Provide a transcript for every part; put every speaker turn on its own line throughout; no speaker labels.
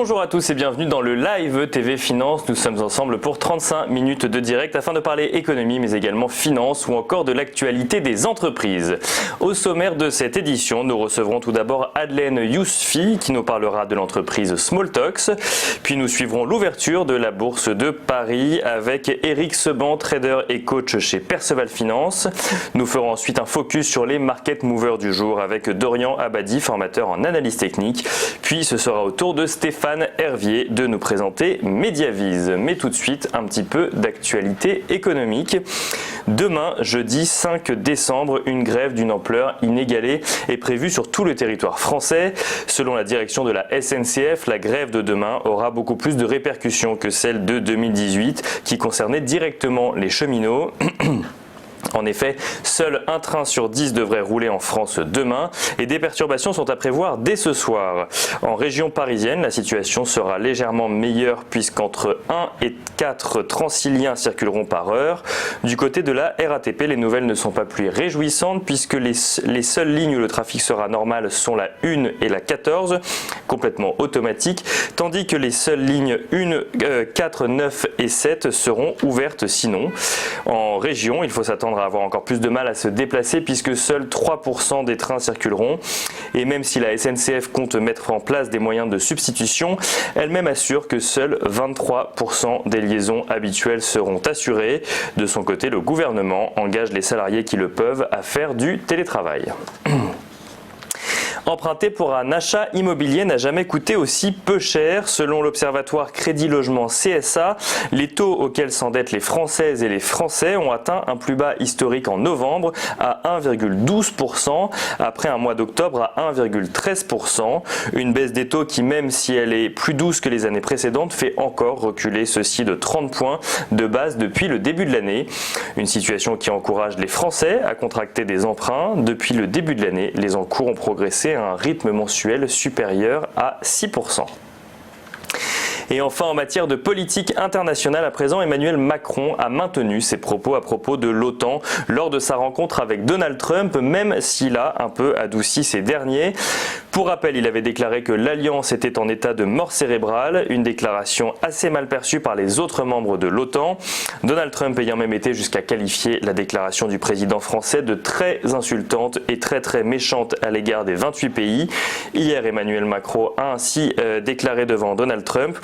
Bonjour à tous et bienvenue dans le Live TV Finance. Nous sommes ensemble pour 35 minutes de direct afin de parler économie mais également finance ou encore de l'actualité des entreprises. Au sommaire de cette édition, nous recevrons tout d'abord Adlène Yousfi qui nous parlera de l'entreprise Smalltalks. Puis nous suivrons l'ouverture de la bourse de Paris avec Eric Seban, trader et coach chez Perceval Finance. Nous ferons ensuite un focus sur les market movers du jour avec Dorian Abadi, formateur en analyse technique. Puis ce sera au tour de Stéphane Hervier de nous présenter Mediaviz. Mais tout de suite, un petit peu d'actualité économique. Demain, jeudi 5 décembre, une grève d'une ampleur inégalée est prévue sur tout le territoire français. Selon la direction de la SNCF, la grève de demain aura beaucoup plus de répercussions que celle de 2018 qui concernait directement les cheminots. En effet, seul un train sur 10 devrait rouler en France demain et des perturbations sont à prévoir dès ce soir. En région parisienne, la situation sera légèrement meilleure puisqu'entre 1 et 4 Transiliens circuleront par heure. Du côté de la RATP, les nouvelles ne sont pas plus réjouissantes puisque les seules lignes où le trafic sera normal sont la 1 et la 14, complètement automatiques, tandis que les seules lignes 1, 4, 9 et 7 seront ouvertes sinon. En région, il faut s'attendre à avoir encore plus de mal à se déplacer puisque seuls 3% des trains circuleront. Et même si la SNCF compte mettre en place des moyens de substitution, elle-même assure que seuls 23% des liaisons habituelles seront assurées. De son côté, le gouvernement engage les salariés qui le peuvent à faire du télétravail. Emprunter pour un achat immobilier n'a jamais coûté aussi peu cher. Selon l'Observatoire Crédit Logement CSA, les taux auxquels s'endettent les Françaises et les Français ont atteint un plus bas historique en novembre à 1,12% après un mois d'octobre à 1,13%. Une baisse des taux qui, même si elle est plus douce que les années précédentes, fait encore reculer ceci de 30 points de base depuis le début de l'année. Une situation qui encourage les Français à contracter des emprunts. Depuis le début de l'année, les encours ont progressé à un rythme mensuel supérieur à 6%. Et enfin, en matière de politique internationale, à présent, Emmanuel Macron a maintenu ses propos à propos de l'OTAN lors de sa rencontre avec Donald Trump, même s'il a un peu adouci ces derniers. Pour rappel, il avait déclaré que l'alliance était en état de mort cérébrale, une déclaration assez mal perçue par les autres membres de l'OTAN. Donald Trump ayant même été jusqu'à qualifier la déclaration du président français de très insultante et très méchante à l'égard des 28 pays. Hier, Emmanuel Macron a ainsi déclaré devant Donald Trump: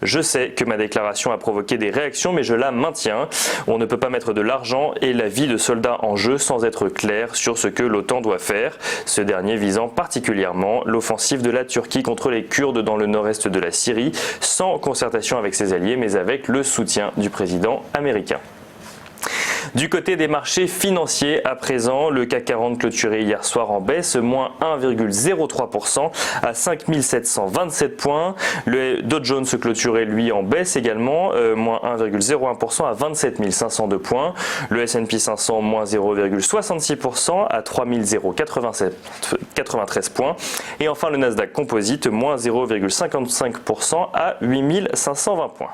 je sais que ma déclaration a provoqué des réactions, mais je la maintiens. On ne peut pas mettre de l'argent et la vie de soldats en jeu sans être clair sur ce que l'OTAN doit faire. Ce dernier visant particulièrement l'offensive de la Turquie contre les Kurdes dans le nord-est de la Syrie, sans concertation avec ses alliés, mais avec le soutien du président américain. Du côté des marchés financiers, à présent, le CAC 40 clôturé hier soir en baisse, moins 1,03% à 5727 points. Le Dow Jones se clôturait lui en baisse également, moins 1,01% à 27 502 points. Le S&P 500 moins 0,66% à 3093 points. Et enfin le Nasdaq Composite moins 0,55% à 8520 points.